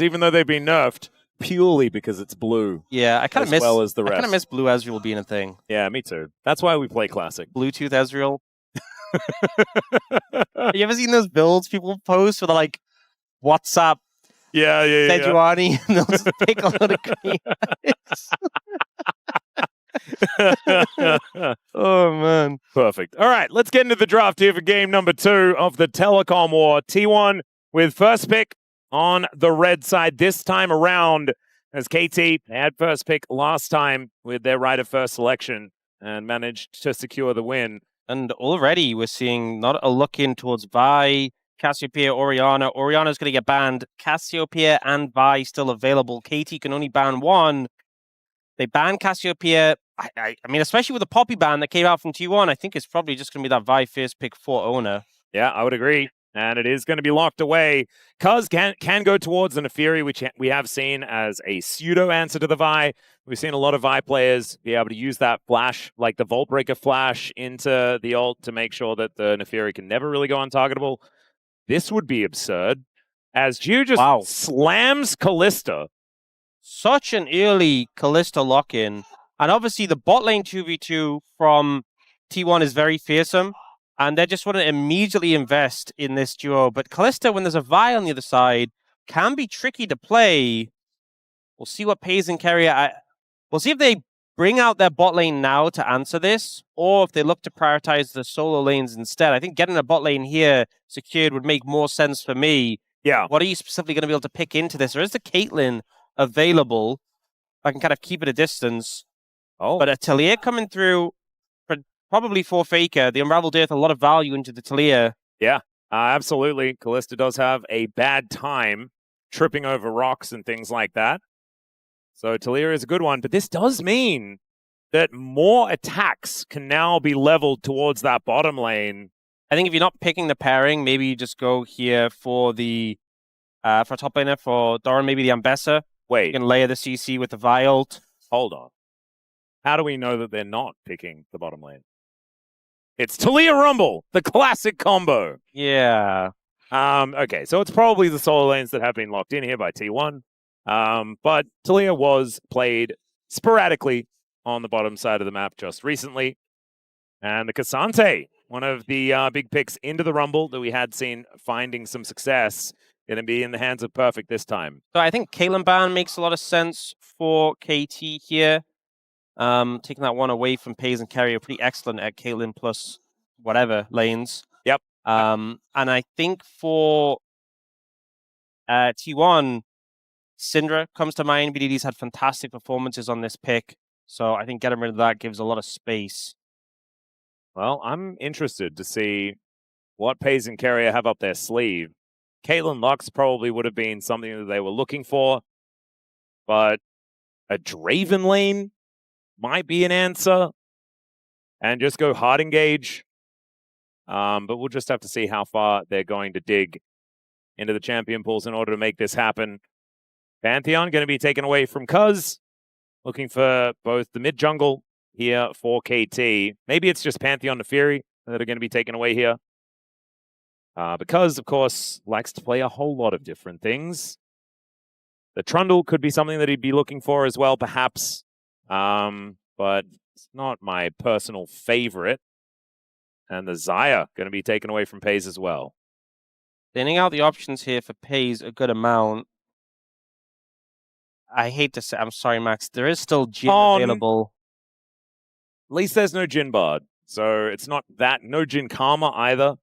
even though they've been nerfed, purely because it's blue. Yeah, I kind of miss. Well as the rest. I kind of miss Blue Ezreal being a thing. Yeah, me too. That's why we play Classic. Bluetooth Ezreal. You ever seen those builds people post where they're like, WhatsApp? Yeah. Sejuani, and they'll just pick a lot of green. Oh, man. Perfect. All right, let's get into the draft here for game number 2 of the Telecom War. T1 with first pick on the red side this time around, as KT had first pick last time with their right of first selection and managed to secure the win. And already we're seeing not a look in towards Vi, Cassiopeia, Orianna. Orianna's going to get banned. Cassiopeia and Vi still available. KT can only ban one. They banned Cassiopeia. I mean, especially with the Poppy ban that came out from T1, I think it's probably just going to be that Vi first pick for Oner. Yeah, I would agree. And it is going to be locked away. Cuzz can go towards the Neferi, which we have seen as a pseudo answer to the Vi. We've seen a lot of Vi players be able to use that flash, like the Vault Breaker flash, into the ult to make sure that the Neferi can never really go untargetable. This would be absurd, as Jiwoo just slams Kalista. Such an early Kalista lock-in. And obviously the bot lane 2v2 from T1 is very fearsome. And they just want to immediately invest in this duo. But Kalista, when there's a Vi on the other side, can be tricky to play. We'll see what Peyz and Keria... We'll see if they bring out their bot lane now to answer this, or if they look to prioritize the solo lanes instead. I think getting a bot lane here secured would make more sense for me. Yeah. What are you specifically going to be able to pick into this? Or is the Caitlyn available? I can kind of keep it a distance. Oh. But a Taliyah coming through... Probably for Faker. The Unraveled Earth, a lot of value into the Taliyah. Yeah, absolutely. Kalista does have a bad time tripping over rocks and things like that. So Taliyah is a good one. But this does mean that more attacks can now be leveled towards that bottom lane. I think if you're not picking the pairing, maybe you just go here for the for top laner, for Doran, maybe the Ambessa. Wait. You can layer the CC with the Vi ult. Hold on. How do we know that they're not picking the bottom lane? It's Taliyah Rumble, the classic combo. Yeah. Okay, so it's probably the solo lanes that have been locked in here by T1. But Taliyah was played sporadically on the bottom side of the map just recently. And the Cassante, one of the big picks into the Rumble that we had seen finding some success, going to be in the hands of Perfect this time. So I think Caitlyn ban makes a lot of sense for KT here. Taking that one away from Peyz and Keria, pretty excellent at Caitlyn plus whatever lanes. Yep. And I think for T1, Syndra comes to mind. BDD's had fantastic performances on this pick. So I think getting rid of that gives a lot of space. Well, I'm interested to see what Peyz and Keria have up their sleeve. Caitlyn Lux probably would have been something that they were looking for. But a Draven lane might be an answer, and just go hard engage. But we'll just have to see how far they're going to dig into the champion pools in order to make this happen. Pantheon going to be taken away from Cuzz, looking for both the mid jungle here for KT. Maybe it's just Pantheon Neferi that are going to be taken away here. Because, of course, likes to play a whole lot of different things. The Trundle could be something that he'd be looking for as well, perhaps. But it's not my personal favorite. And the Xayah going to be taken away from Peyz as well. Thinning out the options here for Peyz a good amount. I hate to say, I'm sorry, Max. There is still Jin available. At least there's no Jin Bard. So it's not that, no Jin Karma either.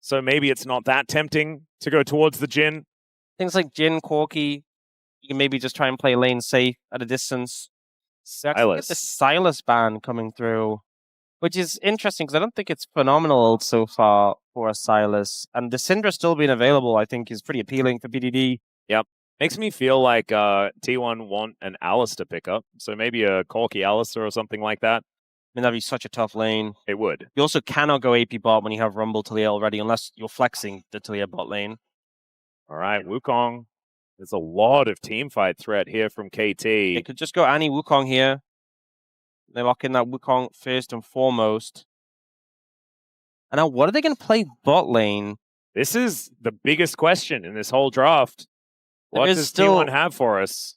So maybe it's not that tempting to go towards the Jin. Things like Jin, Corki, you can maybe just try and play lane safe at a distance. Sylas. The Sylas ban coming through, which is interesting because I don't think it's phenomenal so far for a Sylas. And the Syndra still being available, I think, is pretty appealing for BDD. Yep. Makes me feel like T1 want an Alistar pickup. So maybe a Corki Alistar or something like that. I mean, that'd be such a tough lane. It would. You also cannot go AP bot when you have Rumble Taliyah already, unless you're flexing the Taliyah bot lane. All right, Wukong. There's a lot of teamfight threat here from KT. They could just go Annie Wukong here. They lock in that Wukong first and foremost. And now what are they going to play bot lane? This is the biggest question in this whole draft. What does T1 have for us?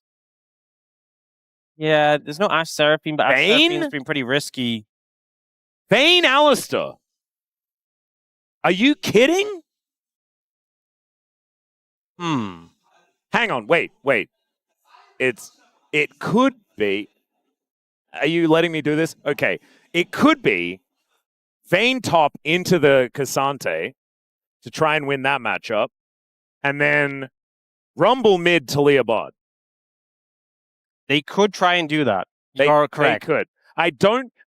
Yeah, there's no Ash Seraphine, but Ash Vayne? Seraphine's been pretty risky. Vayne Alistar. Are you kidding? Hang on, wait. It could be. Are you letting me do this? Okay. It could be Vayne top into the Cassante to try and win that matchup, and then Rumble mid Taliyah bot. They could try and do that. You are correct. They could.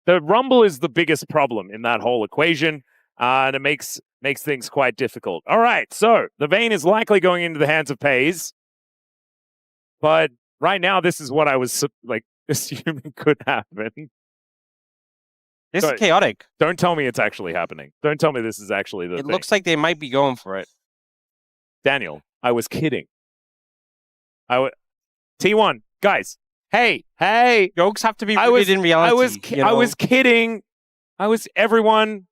The Rumble is the biggest problem in that whole equation, and it makes things quite difficult. All right, so the Vayne is likely going into the hands of Peyz, but right now this is what I was assuming could happen. This is chaotic. Don't tell me it's actually happening. Don't tell me this is actually the thing. It looks like they might be going for it. Daniel, I was kidding. T1, guys. Hey. Jokes have to be rooted in reality. I was kidding. Everyone.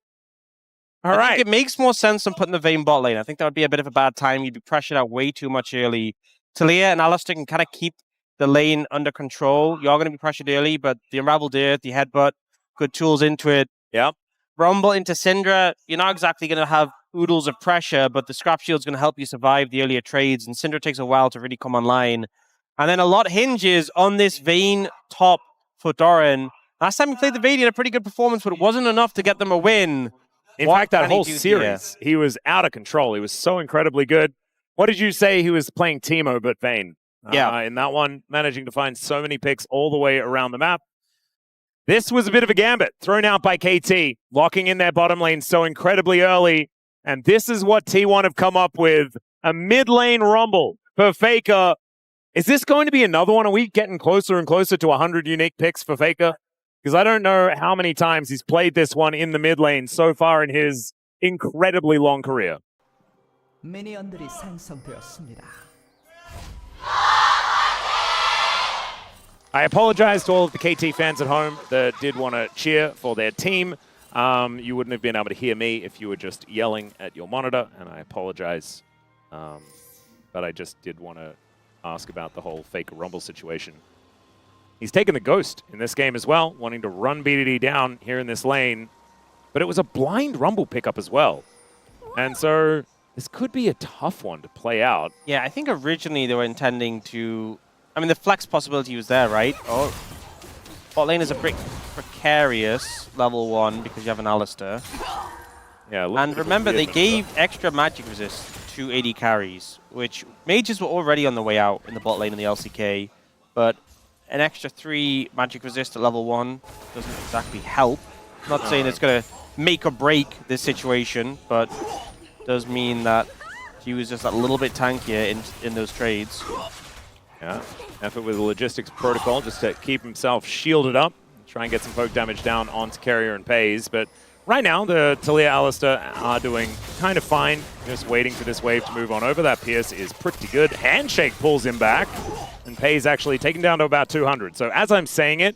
All right. I think it makes more sense than putting the Vayne bot lane. I think that would be a bit of a bad time. You'd be pressured out way too much early. Taliyah and Alistar can kind of keep the lane under control. You're going to be pressured early, but the Unraveled Earth, the headbutt, good tools into it. Yep. Rumble into Syndra. You're not exactly going to have oodles of pressure, but the scrap shield's going to help you survive the earlier trades, and Syndra takes a while to really come online. And then a lot hinges on this Vayne top for Doran. Last time he played the Vayne, he had a pretty good performance, but it wasn't enough to get them a win. In fact, that whole series, he was out of control. He was so incredibly good. What did you say? He was playing Teemo, but Vayne. Yeah. In that one, managing to find so many picks all the way around the map. This was a bit of a gambit thrown out by KT, locking in their bottom lane so incredibly early. And this is what T1 have come up with, a mid lane rumble for Faker. Is this going to be another one? Are we getting closer and closer to 100 unique picks for Faker? Because I don't know how many times he's played this one in the mid lane so far in his incredibly long career. 미니언들이 생성되었습니다. I apologize to all of the KT fans at home that did want to cheer for their team. You wouldn't have been able to hear me if you were just yelling at your monitor, and I apologize. But I just did want to ask about the whole Faker Rumble situation. He's taken the Ghost in this game as well, wanting to run BDD down here in this lane. But it was a blind Rumble pickup as well. And so this could be a tough one to play out. Yeah, I think originally they were intending to... I mean, the flex possibility was there, right? Oh, bot lane is a bit precarious, level 1, because you have an Alistar. Yeah, and remember, they gave extra magic resist to AD carries, which mages were already on the way out in the bot lane in the LCK, but an extra 3 magic resist at level 1 doesn't exactly help. Not saying it's going to make or break this situation, but does mean that he was just a little bit tankier in those trades. Yeah, effort with the logistics protocol just to keep himself shielded up, try and get some poke damage down onto Keria and Peyz. But right now, the Taliyah Alistar are doing kind of fine, just waiting for this wave to move on over. That Pierce is pretty good. Handshake pulls him back, and Peyz actually taken down to about 200. So as I'm saying it,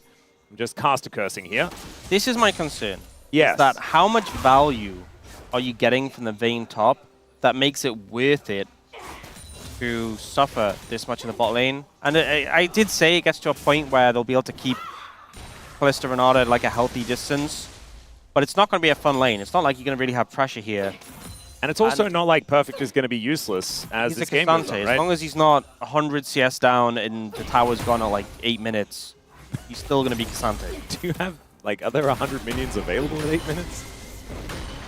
I'm just caster cursing here. This is my concern. Yes. Is that how much value are you getting from the Vayne top that makes it worth it to suffer this much in the bot lane? And I did say it gets to a point where they'll be able to keep Kalista Renata at like a healthy distance, but it's not going to be a fun lane. It's not like you're going to really have pressure here. And it's also not like Perfect is going to be useless as this game goes on, right? As long as he's not 100 CS down and the tower's gone at like 8 minutes, he's still going to be Cassante. Do you have, like, are there 100 minions available at 8 minutes?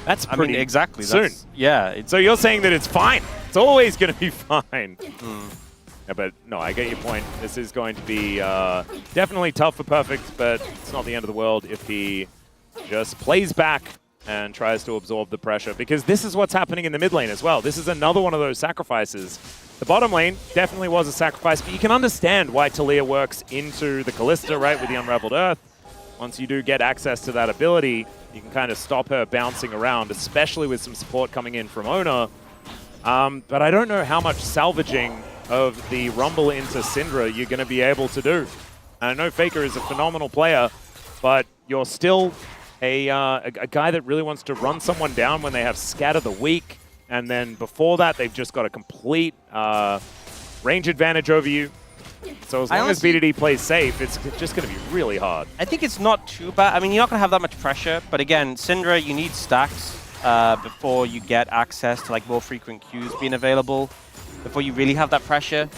That's pretty exactly soon. Yeah. So you're saying that it's fine. It's always going to be fine. Yeah, but no, I get your point. This is going to be definitely tough for Perfect, but it's not the end of the world if he just plays back and tries to absorb the pressure, because this is what's happening in the mid lane as well. This is another one of those sacrifices. The bottom lane definitely was a sacrifice, but you can understand why Taliyah works into the Kalista, right, with the Unraveled Earth. Once you do get access to that ability, you can kind of stop her bouncing around, especially with some support coming in from Oner. But I don't know how much salvaging of the Rumble into Syndra you're going to be able to do. And I know Faker is a phenomenal player, but you're still a guy that really wants to run someone down when they have Scatter the Weak. And then before that, they've just got a complete range advantage over you. So as long as BDD plays safe, it's just going to be really hard. I think it's not too bad. I mean, you're not going to have that much pressure. But again, Syndra, you need stacks before you get access to like more frequent queues being available, before you really have that pressure.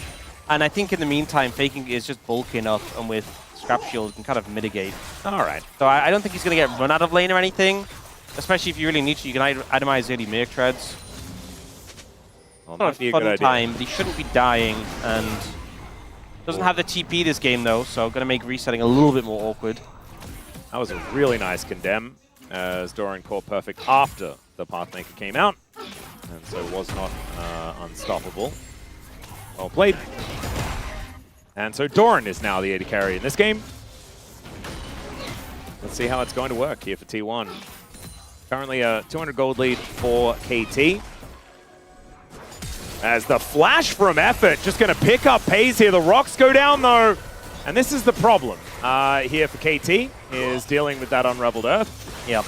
And I think in the meantime, faking is just bulking up, and with Scrap Shield can kind of mitigate. All right. So I don't think he's going to get run out of lane or anything, especially if you really need to. You can itemize early Merc Treads. Well, Not a fun time, but he shouldn't be dying, and doesn't have the TP this game though, so going to make resetting a little bit more awkward. That was a really nice condemn, as Doran caught perfect after the Pathmaker came out, and so was not unstoppable. Well played. And so Doran is now the AD carry in this game. Let's see how it's going to work here for T1. Currently a 200 gold lead for KT. As the flash from Effort just going to pick up Peyz here. The rocks go down though. And this is the problem here for KT, is dealing with that Unraveled Earth. Yep.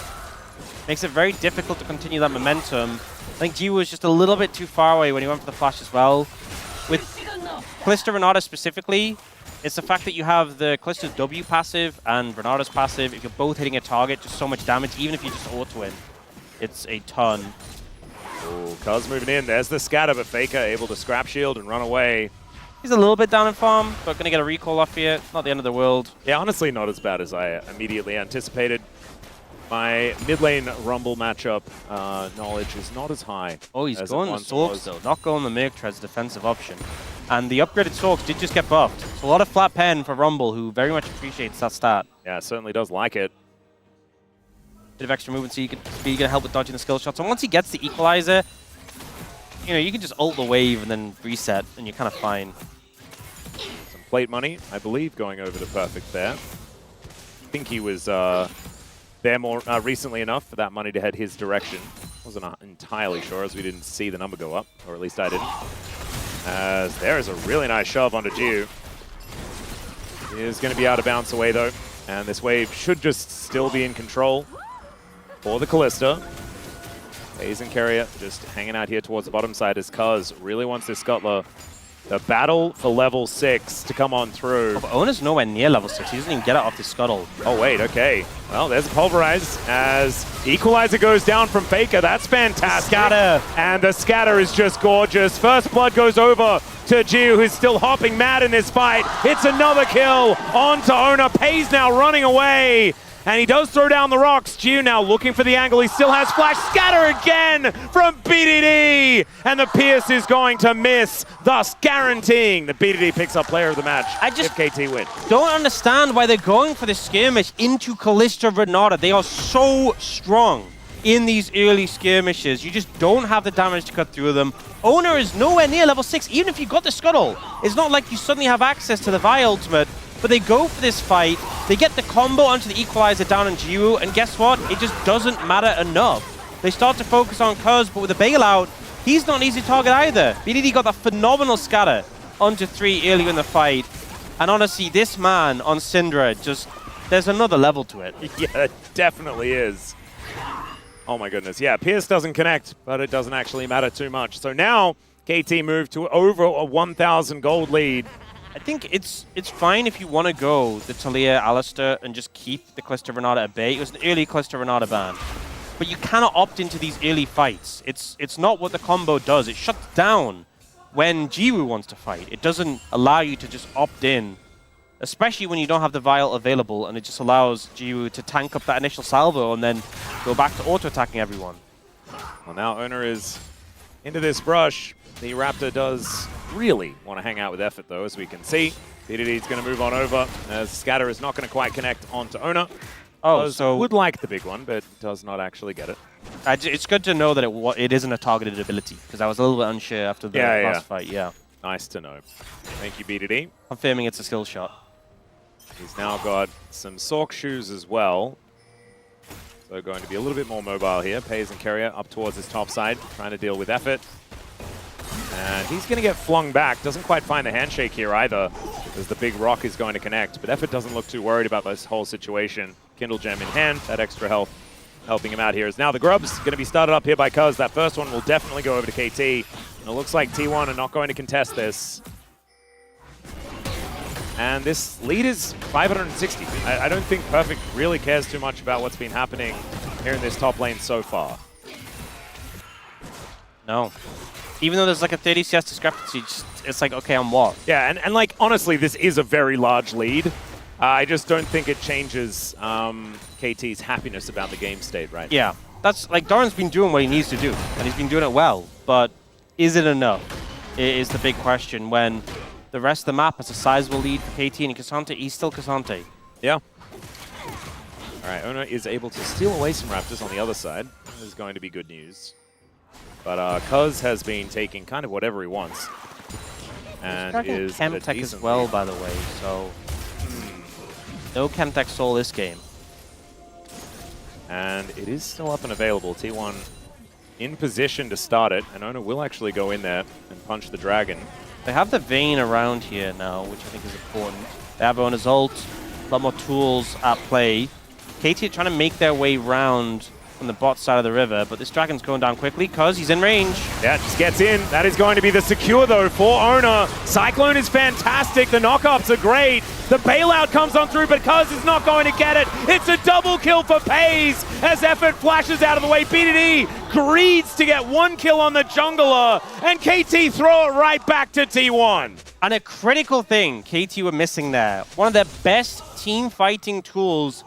Makes it very difficult to continue that momentum. I think Jiwoo was just a little bit too far away when he went for the flash as well. With Kalista Renata specifically, it's the fact that you have the Kalista's W passive and Renata's passive. If you're both hitting a target, just so much damage, even if you just auto-win. It's a ton. Oh, Cuzz moving in. There's the scatter, but Faker able to scrap shield and run away. He's a little bit down in farm, but going to get a recall off here. Not the end of the world. Yeah, honestly, not as bad as I immediately anticipated. My mid lane Rumble matchup knowledge is not as high. Oh, he's going the Sorks though, not going the Merc Treads defensive option. And the upgraded Sorks did just get buffed. So a lot of flat pen for Rumble, who very much appreciates that stat. Yeah, certainly does like it. Bit of extra movement so you can be going to help with dodging the skill shots. And once he gets the equalizer, you know, you can just ult the wave and then reset, and you're kind of fine. Some plate money, I believe, going over the perfect there. I think he was there more recently enough for that money to head his direction. Wasn't entirely sure, as we didn't see the number go up, or at least I didn't. As there is a really nice shove onto Jiwoo. He is going to be out of bounds away though, and this wave should just still be in control for the Kalista. Peyz and Keria just hanging out here towards the bottom side as Cuzz really wants this Scuttler. The battle for level 6 to come on through. Oh, but Oner's nowhere near level 6. He doesn't even get it off the Scuttle. Oh, wait, okay. Well, there's a Pulverize as Equalizer goes down from Faker. That's fantastic. Scatter. And the scatter is just gorgeous. First blood goes over to Jiwoo, who's still hopping mad in this fight. It's another kill onto Oner. Peyz now running away. And he does throw down the rocks. Jiwoo now looking for the angle. He still has flash. Scatter again from BDD. And the Pierce is going to miss, thus guaranteeing that BDD picks up player of the match if KT win. Don't understand why they're going for this skirmish into Kalista Renata. They are so strong in these early skirmishes. You just don't have the damage to cut through them. Oner is nowhere near level 6. Even if you got the Scuttle, it's not like you suddenly have access to the Vi ultimate. But they go for this fight, they get the combo onto the equalizer down on Jiwoo, and guess what? It just doesn't matter enough. They start to focus on Cuzz, but with the bailout, he's not an easy target either. BDD got that phenomenal scatter onto 3 earlier in the fight. And honestly, this man on Syndra, just, there's another level to it. Yeah, it definitely is. Oh my goodness. Yeah, Pierce doesn't connect, but it doesn't actually matter too much. So now, KT moved to over a 1,000 gold lead. I think it's fine if you want to go the Taliyah Alistar and just keep the Kalista Renata at bay. It was an early Kalista Renata ban. But you cannot opt into these early fights. It's not what the combo does. It shuts down when Jiwoo wants to fight. It doesn't allow you to just opt in, especially when you don't have the vial available, and it just allows Jiwoo to tank up that initial salvo and then go back to auto-attacking everyone. Well, now Oner is into this brush. The Raptor does really want to hang out with Effort, though, as we can see. BDD's going to move on over, as Scatter is not going to quite connect onto Oner. Oh, so would like the big one, but does not actually get it. It's good to know that it isn't a targeted ability, because I was a little bit unsure after the last fight. Yeah. Nice to know. Thank you, BDD. Confirming it's a skill shot. He's now got some Sork shoes as well. So going to be a little bit more mobile here. Peyz and Keria up towards his top side, trying to deal with Effort. And he's going to get flung back. Doesn't quite find the handshake here either, as the big rock is going to connect. But Effort doesn't look too worried about this whole situation. Kindle Gem in hand, that extra health helping him out here. As now the Grub's going to be started up here by Cuzz. That first one will definitely go over to KT. And it looks like T1 are not going to contest this. And this lead is 560. I don't think Perfect really cares too much about what's been happening here in this top lane so far. No. Even though there's like a 30 CS discrepancy, it's like, okay, on what? Yeah, and like, honestly, this is a very large lead. I just don't think it changes KT's happiness about the game state right now. Yeah. That's like, Doran's been doing what he needs to do, and he's been doing it well, but is it enough? Is the big question when the rest of the map has a sizable lead for KT, and K'Sante, he's still K'Sante. Yeah. All right, Oner is able to steal away some Raptors on the other side. This is going to be good news. But Cuzz has been taking kind of whatever he wants. And is Chemtech as well, by the way, so no Chemtech soul this game. And it is still up and available. T1 in position to start it, and Oner will actually go in there and punch the dragon. They have the Vayne around here now, which I think is important. They have Oner's ult, a lot more tools at play. KT are trying to make their way round from the bot side of the river, but this dragon's going down quickly because he's in range. Yeah, just gets in. That is going to be the secure, though, for Oner. Cyclone is fantastic. The knockups are great. The bailout comes on through, but Cuzz is not going to get it. It's a double kill for Peyz as effort flashes out of the way. BDD greeds to get one kill on the jungler, and KT throw it right back to T1. And a critical thing KT were missing there. One of their best team fighting tools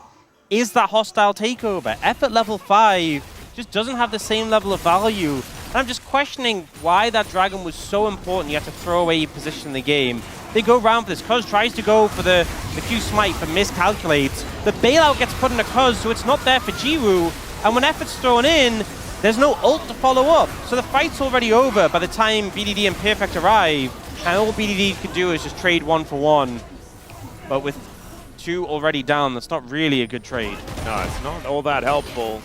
is that hostile takeover. Effort level 5 just doesn't have the same level of value. And I'm just questioning why that dragon was so important. You have to throw away your position in the game. They go round for this. Cuzz tries to go for the Q smite, but miscalculates. The bailout gets put into Cuzz, so it's not there for Jiwoo. And when effort's thrown in, there's no ult to follow up. So the fight's already over by the time BDD and Perfect arrive. And all BDD can do is just trade 1-for-1. But with 2 already down, that's not really a good trade. No, it's not all that helpful.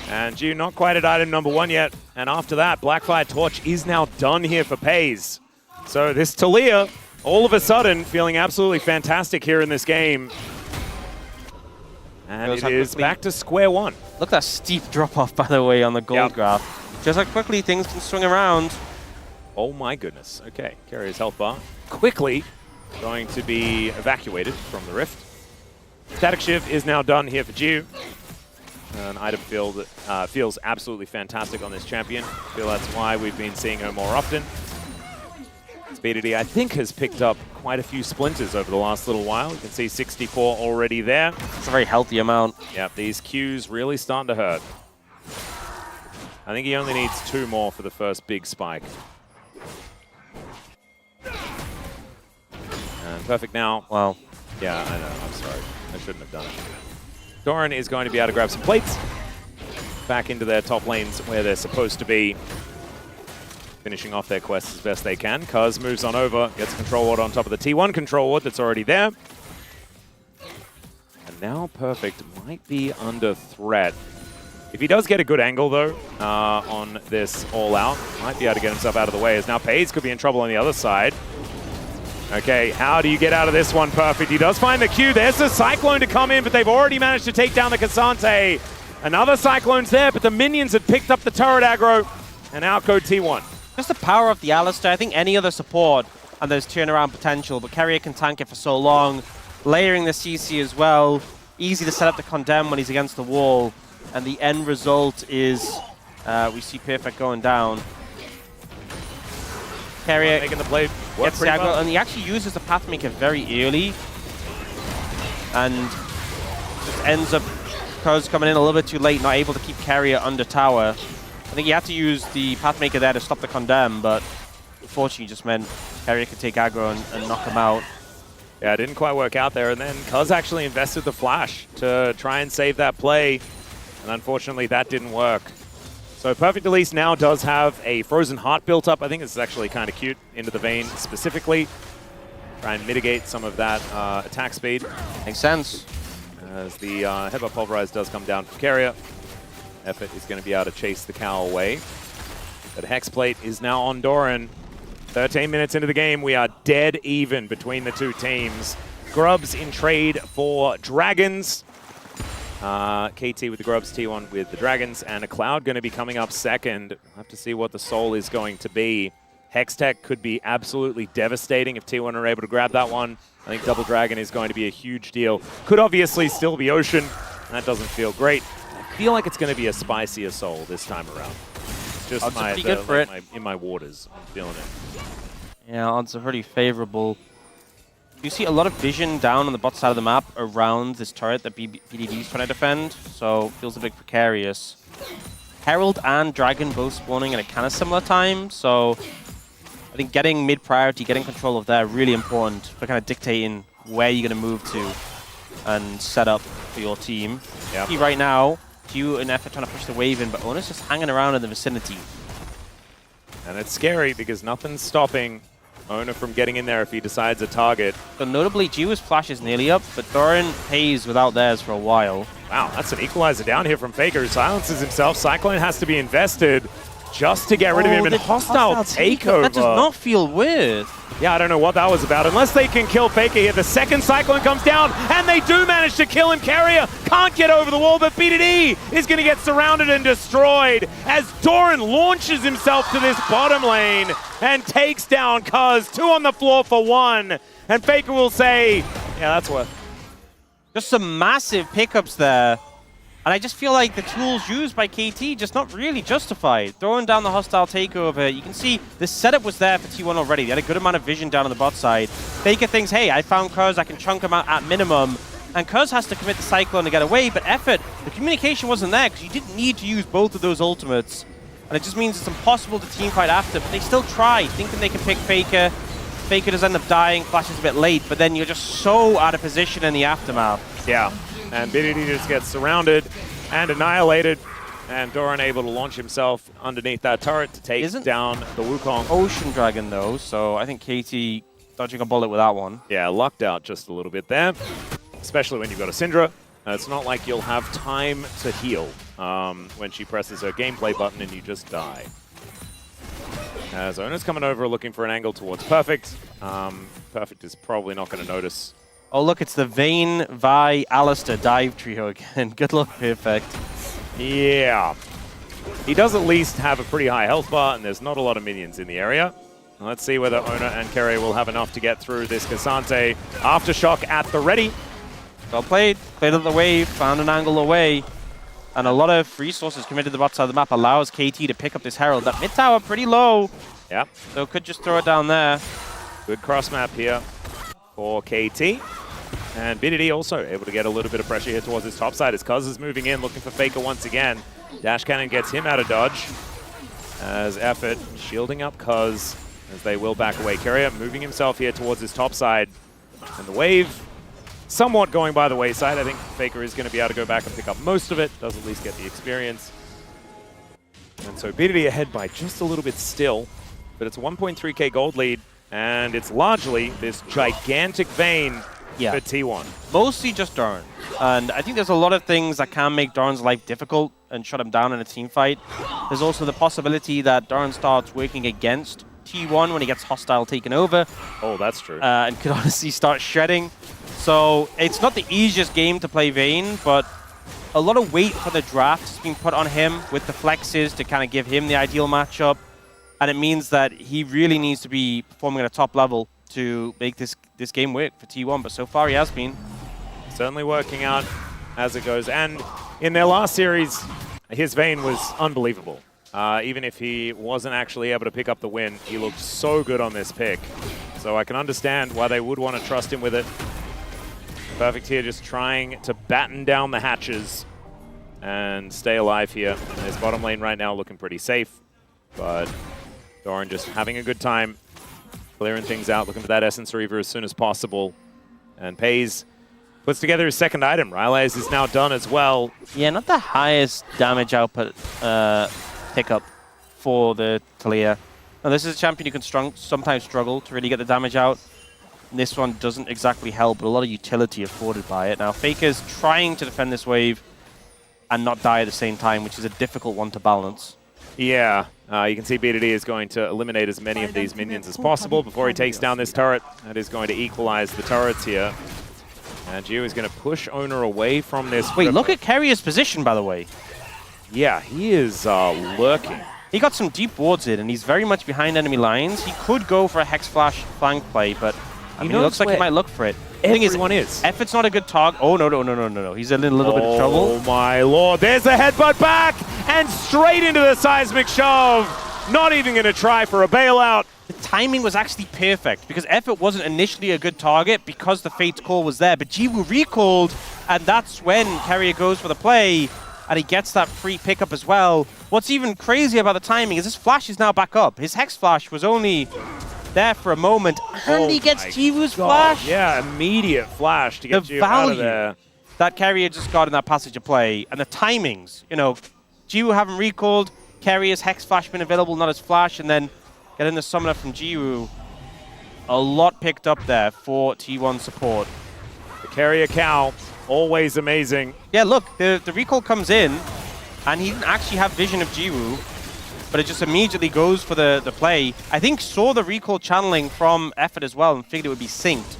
And Jiwoo not quite at item number 1 yet. And after that, Blackfire Torch is now done here for Peyz. So this Taliyah, all of a sudden, feeling absolutely fantastic here in this game. And it is back to square one. Look at that steep drop-off, by the way, on the gold graph. Just how quickly things can swing around. Oh my goodness. Okay, Keria's health bar quickly going to be evacuated from the rift. Static Shiv is now done here for Jiwoo. An item field that feels absolutely fantastic on this champion. I feel that's why we've been seeing her more often. BDD, I think, has picked up quite a few splinters over the last little while. You can see 64 already there. It's a very healthy amount. Yep, these Qs really starting to hurt. I think he only needs 2 more for the first big spike. And Perfect now. Wow. Yeah, I know. I'm sorry. I shouldn't have done it. Doran is going to be able to grab some plates. Back into their top lanes where they're supposed to be. Finishing off their quests as best they can. Cuzz moves on over, gets a control ward on top of the T1 control ward that's already there. And now Perfect might be under threat. If he does get a good angle, though, on this all-out, might be able to get himself out of the way, as now Peyz could be in trouble on the other side. Okay, how do you get out of this one, Perfect? He does find the Q. There's the Cyclone to come in, but they've already managed to take down the K'Sante. Another Cyclone's there, but the minions had picked up the turret aggro, and out go T1. Just the power of the Alistar. I think any other support, and there's turnaround potential, but Keria can tank it for so long. Layering the CC as well. Easy to set up the condemn when he's against the wall. And the end result is we see Perfect going down. Keria making the play gets the aggro, and he actually uses the Pathmaker very early. And just ends up Cuzz coming in a little bit too late, not able to keep Keria under tower. I think he had to use the Pathmaker there to stop the condemn, but unfortunately just meant Keria could take aggro and knock him out. Yeah, it didn't quite work out there, and then Cuzz actually invested the flash to try and save that play, and unfortunately that didn't work. So Perfect at least now does have a Frozen Heart built up. I think this is actually kind of cute into the Vayne specifically. Try and mitigate some of that attack speed. Makes sense. As the Headbutt Pulverize does come down for Keria. Effort is going to be able to chase the cow away. But Hexplate is now on Doran. 13 minutes into the game, we are dead even between the two teams. Grubs in trade for Dragons. KT with the Grubs, T1 with the Dragons, and a Cloud going to be coming up second. We'll have to see what the Soul is going to be. Hextech could be absolutely devastating if T1 are able to grab that one. I think Double Dragon is going to be a huge deal. Could obviously still be Ocean. That doesn't feel great. I feel like it's going to be a spicier Soul this time around. Just in my waters. I'm feeling it. Yeah, odds are pretty favorable. You see a lot of vision down on the bot side of the map around this turret that BDD is trying to defend, so feels a bit precarious. Herald and Dragon both spawning at a kind of similar time, so I think getting mid-priority, getting control of that, really important for kind of dictating where you're going to move to and set up for your team. Yep. See right now, Jiwoo in effort trying to push the wave in, but Oner's just hanging around in the vicinity. And it's scary because nothing's stopping Oner from getting in there if he decides a target. So notably, Jiwoo's flash is nearly up, but Doran Peyz without theirs for a while. Wow, that's an equalizer down here from Faker, who silences himself. Cyclone has to be invested just to get rid of him. And hostile takeover. That does not feel weird. Yeah, I don't know what that was about. Unless they can kill Faker here. The second Cyclone comes down, and they do manage to kill him. Keria can't get over the wall, but BDD is going to get surrounded and destroyed as Doran launches himself to this bottom lane and takes down Cuzz. 2 on the floor for 1. And Faker will say, yeah, that's what. Just some massive pickups there. And I just feel like the tools used by KT just not really justified. Throwing down the hostile takeover, you can see the setup was there for T1 already. They had a good amount of vision down on the bot side. Faker thinks, hey, I found Cuzz, I can chunk him out at minimum. And Cuzz has to commit the Cyclone to get away, but effort, the communication wasn't there because you didn't need to use both of those ultimates. And it just means it's impossible to teamfight after, but they still try, thinking they can pick Faker. Faker does end up dying, flashes a bit late, but then you're just so out of position in the aftermath. Yeah, and BDD just gets surrounded and annihilated, and Doran able to launch himself underneath that turret to take down the Wukong. Ocean Dragon though, so I think KT dodging a bullet with that one. Yeah, lucked out just a little bit there, especially when you've got a Syndra. It's not like you'll have time to heal when she presses her gameplay button and you just die. As Oner's coming over looking for an angle towards Perfect. Perfect is probably not going to notice. Oh look, it's the Vayne, Vi, Alistar dive trio again. Good luck, Perfect. Yeah. He does at least have a pretty high health bar, and there's not a lot of minions in the area. Let's see whether Oner and Keria will have enough to get through this Cassante. Aftershock at the ready. Well played. Played up the wave, found an angle away. And a lot of resources committed to the bot side of the map allows KT to pick up this Herald. That mid tower pretty low. Yeah. So could just throw it down there. Good cross map here for KT. And BDD also able to get a little bit of pressure here towards his top side as Cuzz is moving in, looking for Faker once again. Dash Cannon gets him out of dodge as effort shielding up Cuzz as they will back away. Keria moving himself here towards his top side. And the wave somewhat going by the wayside. I think Faker is going to be able to go back and pick up most of it. Does at least get the experience. And so BDD ahead by just a little bit still. But it's a 1.3k gold lead. And it's largely this gigantic Vayne for T1. Mostly just Doran. And I think there's a lot of things that can make Doran's life difficult and shut him down in a team fight. There's also the possibility that Doran starts working against T1 when he gets hostile taken over. Oh, that's true. And could honestly start shredding. So it's not the easiest game to play Vayne, but a lot of weight for the draft is being put on him with the flexes to kind of give him the ideal matchup. And it means that he really needs to be performing at a top level to make this game work for T1. But so far he has been. Certainly working out as it goes. And in their last series, his Vayne was unbelievable. Even if he wasn't actually able to pick up the win, he looked so good on this pick. So I can understand why they would want to trust him with it. Perfect here, just trying to batten down the hatches and stay alive here. And his bottom lane right now looking pretty safe. But Doran just having a good time, clearing things out, looking for that Essence Reaver as soon as possible. And Peyz puts together his second item. Rylaze is now done as well. Yeah, not the highest damage output pickup for the Taliyah. Now, this is a champion you can sometimes struggle to really get the damage out. This one doesn't exactly help, but a lot of utility afforded by it. Now, Faker's trying to defend this wave and not die at the same time, which is a difficult one to balance. Yeah, you can see BDD is going to eliminate as many of these minions as possible before he takes down this turret. That is going to equalize the turrets here. And Jiwoo is going to push Oner away from this. Wait, look at Keria's position, by the way. Yeah, he is lurking He got some deep wards in, and he's very much behind enemy lines. He could go for a Hex Flash flank play, but I mean, it looks like he might look for it. Everyone is. Effort's not a good target. Oh, no. He's in a little bit of trouble. Oh, my lord. There's a headbutt back, and straight into the seismic shove. Not even going to try for a bailout. The timing was actually perfect, because Effort wasn't initially a good target because the Fate's Call was there, but Jiwoo recalled, and that's when Keria goes for the play, and he gets that free pickup as well. What's even crazy about the timing is his flash is now back up. His Hex Flash was only there for a moment, and he gets Jiwoo's flash. Yeah, immediate flash to get you out of there. That Keria just got in that passage of play, and the timings, you know, Jiwoo haven't recalled, Keria's Hex Flash been available, not his flash, and then getting the summoner from Jiwoo. A lot picked up there for T1 support. The Keria cow, always amazing. Yeah, look, the recall comes in, and he didn't actually have vision of Jiwoo, but it just immediately goes for the play. I think saw the recall channeling from Effort as well and figured it would be synced.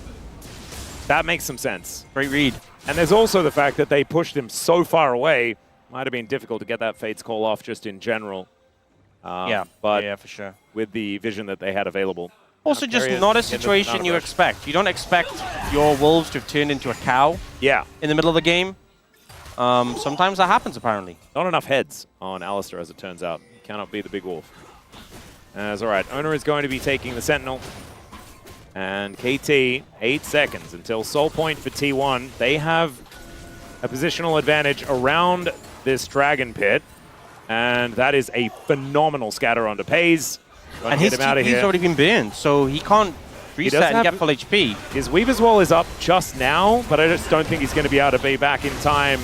That makes some sense. Great read. And there's also the fact that they pushed him so far away. Might have been difficult to get that Fate's Call off just in general. But yeah, for sure. With the vision that they had available. Also, just not a situation you expect. You don't expect your wolves to have turned into a cow in the middle of the game. Sometimes that happens, apparently. Not enough heads on Alistar, as it turns out. Cannot be the big wolf. That's all right. Oner is going to be taking the Sentinel. And KT, 8 seconds until Soul Point for T1. They have a positional advantage around this Dragon Pit. And that is a phenomenal scatter onto Peyz. And his TP's already been burned, so he can't reset and get full HP. His Weaver's Wall is up just now, but I just don't think he's going to be able to be back in time.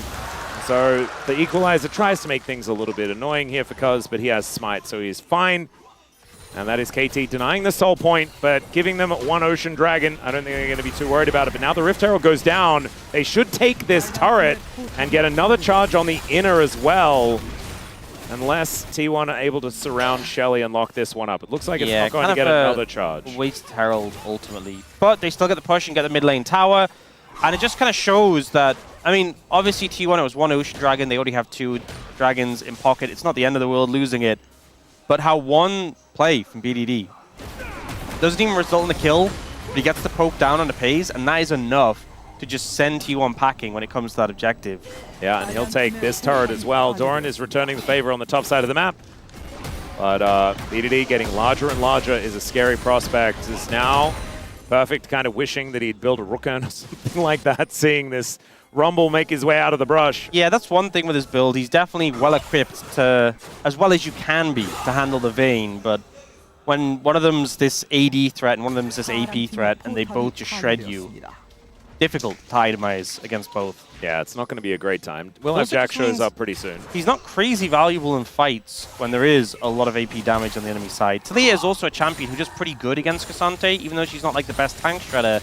So the Equalizer tries to make things a little bit annoying here for Cuzz, but he has Smite, so he's fine. And that is KT denying the Soul Point, but giving them one Ocean Dragon. I don't think they're going to be too worried about it. But now the Rift Herald goes down. They should take this turret and get another charge on the inner as well. Unless T1 are able to surround Shelly and lock this one up. It looks like it's not going to get another charge. Waste Herald, ultimately. But they still get the push and get the mid lane tower. And it just kind of shows that, I mean, obviously T1, it was one Ocean Dragon. They already have 2 dragons in pocket. It's not the end of the world losing it. But how one play from BDD doesn't even result in a kill, but he gets the poke down on the Peyz, and that is enough to just send T1 packing when it comes to that objective. Yeah, and he'll take this turret as well. Doran is returning the favor on the top side of the map. But BDD getting larger and larger is a scary prospect. Is now perfect, kind of wishing that he'd build a Wukong or something like that, seeing this Rumble make his way out of the brush. Yeah, that's one thing with his build. He's definitely well-equipped to, as well as you can be, to handle the Vayne, but when one of them's this AD threat and one of them's this AP threat, and they both just shred you, difficult to itemize against both. Yeah, it's not going to be a great time. We'll have Jack shows up pretty soon. He's not crazy valuable in fights when there is a lot of AP damage on the enemy side. Taliyah is also a champion who's just pretty good against Cassante, even though she's not like the best tank shredder.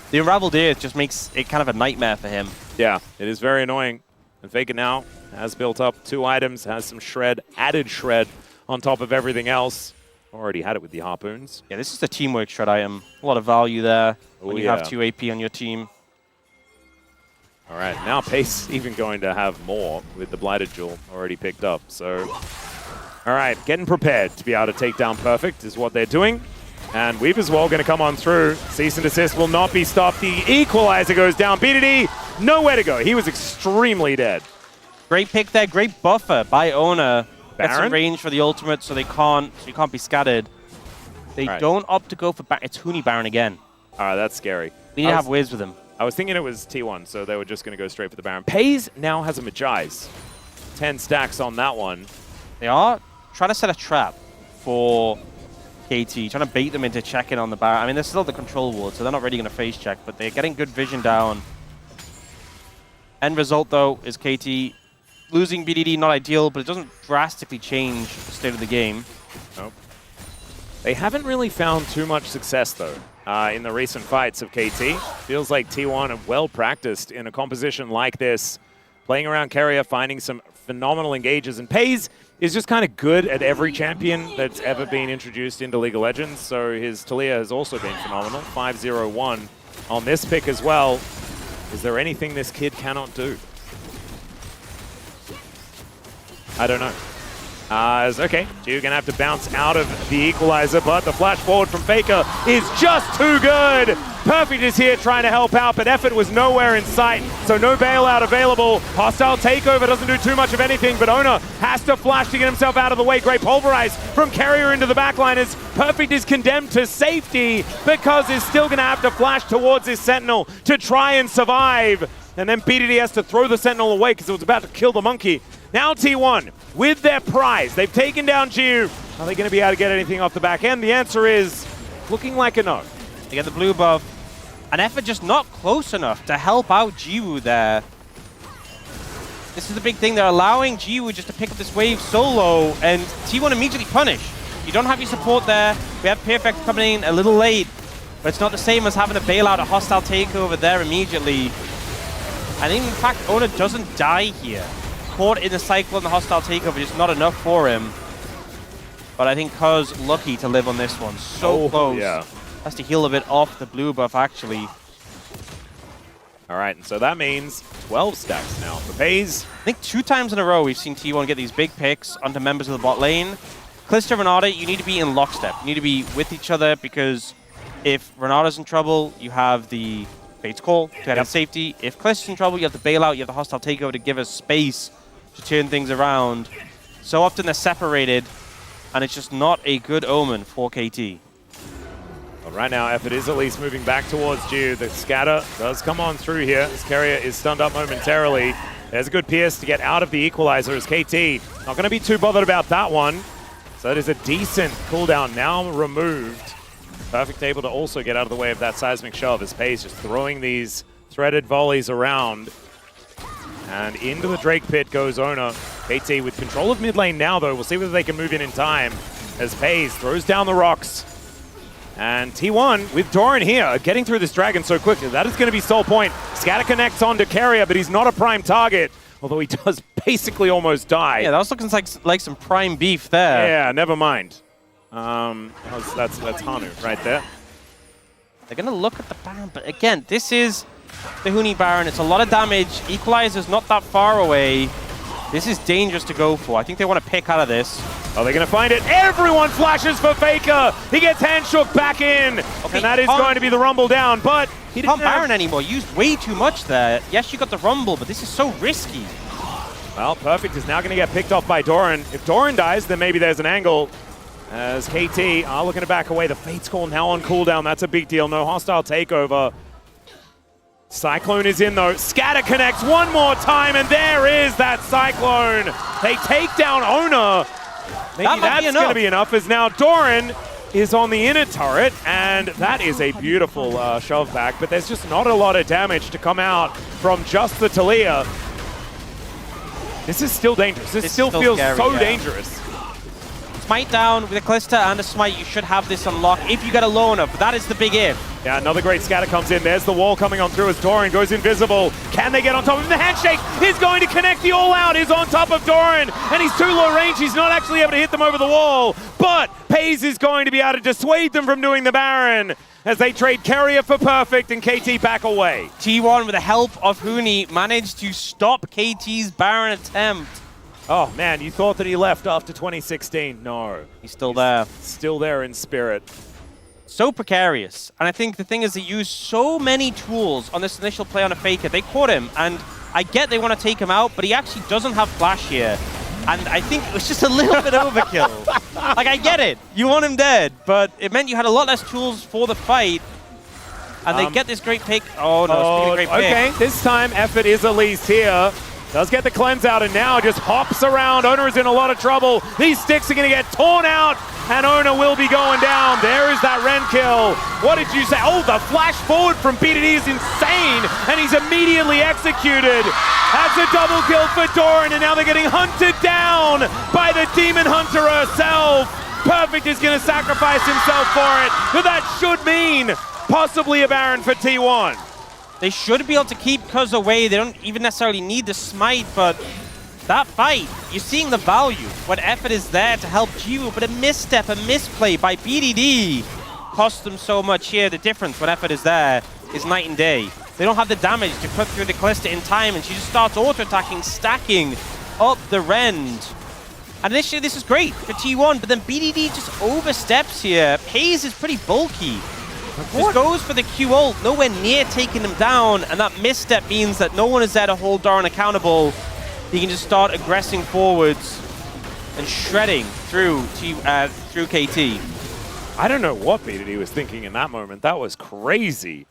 The Unraveled Earth just makes it kind of a nightmare for him. Yeah, it is very annoying. And Faker now has built up 2 items, has some shred, added shred on top of everything else. Already had it with the harpoons. Yeah, this is the teamwork shred item. A lot of value there when you have 2 AP on your team. All right, now Peyz even going to have more with the Blighted Jewel already picked up. So, all right, getting prepared to be able to take down Perfect is what they're doing. And Weaver's Wall going to come on through. Cease and desist will not be stopped. The Equalizer goes down. BDD, nowhere to go. He was extremely dead. Great pick there. Great buffer by Oner. Gets some Baron? range for the ultimate, so you can't be scattered. They don't opt to go for Baron. It's Huni Baron again. All right, that's scary. We need to have Wiz with him. I was thinking it was T1, so they were just going to go straight for the Baron. Peyz now has a Magi's. 10 stacks on that one. They are trying to set a trap for KT, trying to bait them into checking on the Baron. I mean, they're still the control ward, so they're not really going to face check, but they're getting good vision down. End result, though, is KT losing BDD, not ideal, but it doesn't drastically change the state of the game. Nope. They haven't really found too much success, though, in the recent fights of KT. Feels like T1 are well practiced in a composition like this, playing around Keria, finding some phenomenal engages, and Peyz is just kind of good at every champion that's ever been introduced into League of Legends, so his Taliyah has also been phenomenal. 5-0-1 on this pick as well. Is there anything this kid cannot do? I don't know. Okay, Jiwoo gonna have to bounce out of the equalizer, but the flash forward from Faker is just too good. Perfect is here trying to help out, but effort was nowhere in sight, so no bailout available. Hostile takeover doesn't do too much of anything, but Oner has to flash to get himself out of the way. Great pulverize from Keria into the backline as Perfect is condemned to safety because he's still gonna have to flash towards his Sentinel to try and survive. And then BDD has to throw the Sentinel away because it was about to kill the monkey. Now T1 with their prize. They've taken down Jiwoo. Are they going to be able to get anything off the back end? The answer is looking like a no. They get the blue buff. An effort just not close enough to help out Jiwoo there. This is the big thing. They're allowing Jiwoo just to pick up this wave solo, and T1 immediately punish. You don't have your support there. We have Perfect coming in a little late, but it's not the same as having to bail out a hostile takeover there immediately. And in fact, Oner doesn't die here. Caught in the cycle and the hostile takeover is not enough for him. But I think Cuzz lucky to live on this one. So close. Yeah. Has to heal a bit off the blue buff, actually. All right, and so that means 12 stacks now for Peyz. I think 2 times in a row we've seen T1 get these big picks onto members of the bot lane. Kalista, Renata, you need to be in lockstep. You need to be with each other because if Renata's in trouble, you have the Fate's Call to head in safety. If Kalista's in trouble, you have the bailout, you have the hostile takeover to give us space to turn things around. So often they're separated, and it's just not a good omen for KT. Well, right now, effort is at least moving back towards Jiwoo. The scatter does come on through here as Keria is stunned up momentarily. There's a good pierce to get out of the equalizer as KT not going to be too bothered about that one. So that is a decent cooldown now removed. Perfect able to also get out of the way of that seismic shove as Peyz just throwing these threaded volleys around. And into the Drake pit goes Oner. KT with control of mid lane now, though. We'll see whether they can move in time as Peyz throws down the rocks. And T1 with Doran here, getting through this dragon so quickly. That is going to be sole point. Scatter connects onto Keria, but he's not a prime target. Although he does basically almost die. Yeah, that was looking like some prime beef there. Yeah, never mind. That's Hanu right there. They're going to look at the Baron, but again, this is the Huni Baron. It's a lot of damage. Equalizer's not that far away. This is dangerous to go for. I think they want to pick out of this. Are they going to find it? Everyone flashes for Faker. He gets handshook back in. Okay, and that is going to be the rumble down, but he didn't can't Baron anymore. You used way too much there. Yes, you got the rumble, but this is so risky. Well, Perfect is now going to get picked off by Doran. If Doran dies, then maybe there's an angle. As KT are looking to back away. The Fate's Call now on cooldown. That's a big deal. No hostile takeover. Cyclone is in though. Scatter connects one more time, and there is that Cyclone. They take down Oner. Maybe that's going to be enough, as now Doran is on the inner turret, and that is a beautiful shove back, but there's just not a lot of damage to come out from just the Taliyah. This is still dangerous. This still feels scary, so dangerous. Smite down with a Kalista and a Smite, you should have this unlocked if you get a loner, but that is the big if. Yeah, another great scatter comes in. There's the wall coming on through as Doran goes invisible. Can they get on top of him? The handshake is going to connect. The all-out is on top of Doran, and he's too low range. He's not actually able to hit them over the wall, but Peyz is going to be able to dissuade them from doing the Baron as they trade Keria for Perfect and KT back away. T1 with the help of Huni managed to stop KT's Baron attempt. Oh man, you thought that he left after 2016. No. He's still there. Still there in spirit. So precarious. And I think the thing is they use so many tools on this initial play on a Faker. They caught him, and I get they want to take him out, but he actually doesn't have flash here. And I think it was just a little bit overkill. Like, I get it. You want him dead, but it meant you had a lot less tools for the fight. And they get this great pick. Oh no, great pick. Okay, this time effort is at least here. Does get the cleanse out and now just hops around. Oner is in a lot of trouble. These sticks are going to get torn out and Oner will be going down. There is that Ren kill. What did you say? Oh, the flash forward from BDD is insane and he's immediately executed. That's a double kill for Doran and now they're getting hunted down by the Demon Hunter herself. Perfect is going to sacrifice himself for it, but that should mean possibly a Baron for T1. They should be able to keep Cuzz away. They don't even necessarily need the smite, but that fight, you're seeing the value. When effort is there to help Jiwoo, but a misstep, a misplay by BDD cost them so much here. The difference when effort is there is night and day. They don't have the damage to put through the Kalista in time, and she just starts auto-attacking, stacking up the rend. And initially this is great for T1, but then BDD just oversteps here. Peyz is pretty bulky. Just goes for the Q ult, nowhere near taking him down, and that misstep means that no one is there to hold Doran accountable. He can just start aggressing forwards and shredding through KT. I don't know what BDD was thinking in that moment. That was crazy.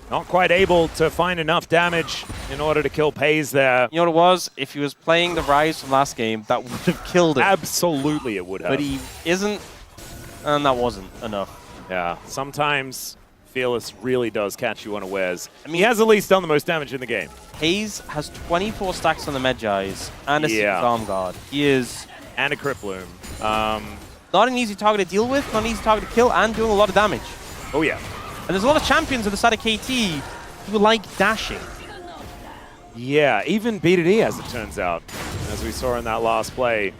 Not quite able to find enough damage in order to kill Peyz there. You know what it was? If he was playing the Rise from last game, that would have killed him. Absolutely it would have. But he isn't, and that wasn't enough. Yeah, sometimes Fearless really does catch you unawares. I mean, he has at least done the most damage in the game. Peyz has 24 stacks on the Medjais and a Arm Guard. He is... And a Crit Bloom. Not an easy target to deal with, not an easy target to kill, and doing a lot of damage. Oh yeah. And there's a lot of champions on the side of KT who like dashing. Yeah, even BDD as it turns out, as we saw in that last play.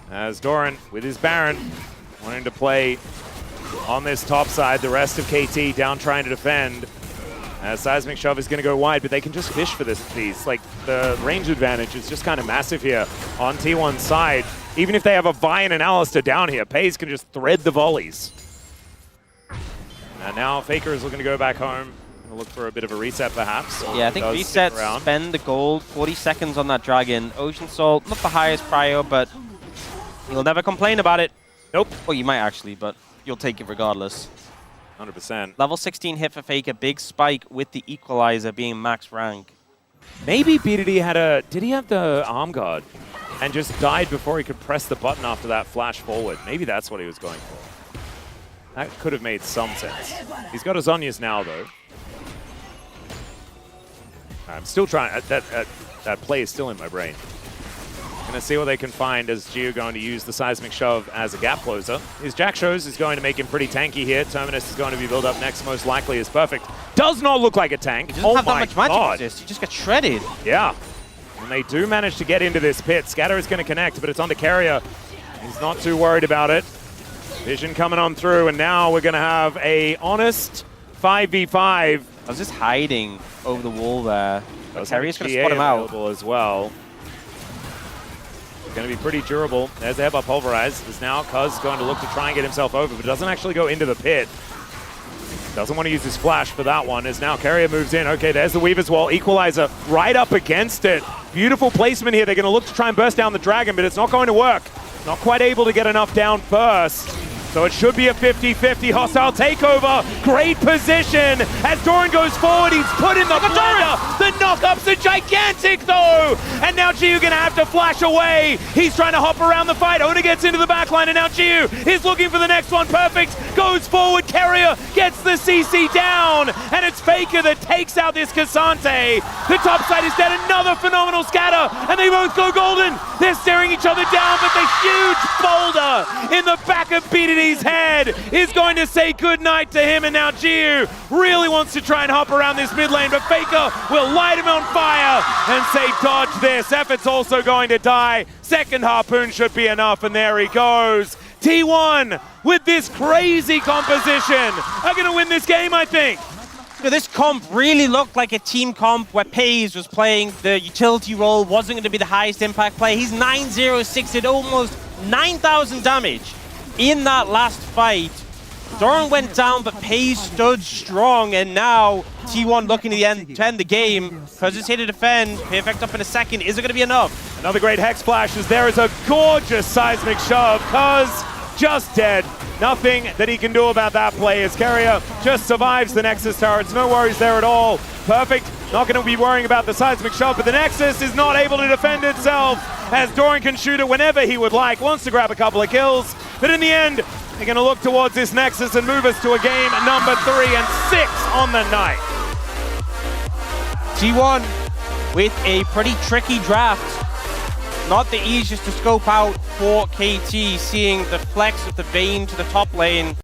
As Doran, with his Baron, wanting to play on this top side, the rest of KT down trying to defend. As Seismic Shove is going to go wide, but they can just fish for these. Like, the range advantage is just kind of massive here on T1's side. Even if they have a Vayne and Alistar down here, Peyz can just thread the volleys. And now Faker is looking to go back home. Gonna look for a bit of a reset, perhaps. Yeah, I think resets, spend the gold, 40 seconds on that Dragon. Ocean Salt, not the highest prio, but you'll never complain about it. Nope. Well, you might actually, but you'll take it regardless. 100%. Level 16 hit for Faker, big spike with the Equalizer being max rank. Maybe BDD had a... Did he have the Arm Guard and just died before he could press the button after that flash forward? Maybe that's what he was going for. That could have made some sense. He's got his Zhonya's now, though. I'm still trying... That play is still in my brain. Gonna see what they can find as Jiwoo going to use the Seismic Shove as a gap closer. His Jack shows is going to make him pretty tanky here. Terminus is going to be built up next, most likely is perfect. Does not look like a tank. He doesn't have that much magic resist. He just got shredded. Yeah. And they do manage to get into this pit. Scatter is going to connect, but it's on to Keria. He's not too worried about it. Vision coming on through, and now we're going to have a honest 5v5. I was just hiding over the wall there. Keria's going to spot him out. As well. Going to be pretty durable. There's the headbutt pulverize. There's now Cuzz going to look to try and get himself over, but doesn't actually go into the pit. Doesn't want to use his flash for that one, as now Keria moves in. Okay, there's the Weaver's Wall. Equalizer right up against it. Beautiful placement here. They're going to look to try and burst down the Dragon, but it's not going to work. Not quite able to get enough down first. So it should be a 50-50 hostile takeover. Great position as Doran goes forward. He's put in the blender. The knockups are gigantic though. And now Jiwoo gonna have to flash away. He's trying to hop around the fight. Oner gets into the backline and now Jiwoo is looking for the next one. Perfect. Goes forward. Keria gets the CC down. And it's Faker that takes out this Cassante. The top side is dead. Another phenomenal scatter. And they both go golden. They're staring each other down, but the huge boulder in the back of BDD's head is going to say goodnight to him, and now Jiwoo really wants to try and hop around this mid lane, but Faker will light him on fire and say dodge this. Effort's also going to die. Second harpoon should be enough, and there he goes. T1 with this crazy composition are going to win this game, I think. This comp really looked like a team comp where Peyz was playing the utility role, wasn't going to be the highest impact play. He's 9-0-6 at almost 9,000 damage in that last fight. Doran went down, but Peyz stood strong, and now T1 looking to end the game. Cuzz is here to defend. Perfect up in a second. Is it going to be enough? Another great Hex Splash as there is a gorgeous Seismic Shove. Cuzz just dead. Nothing that he can do about that play as Keria just survives the Nexus turrets. No worries there at all. Perfect. Not going to be worrying about the Seismic Shove, but the Nexus is not able to defend itself as Doran can shoot it whenever he would like. Wants to grab a couple of kills, but in the end, they're going to look towards this Nexus and move us to a game number 3 and 6 on the night. T1 with a pretty tricky draft. Not the easiest to scope out for KT, seeing the flex of the Vayne to the top lane.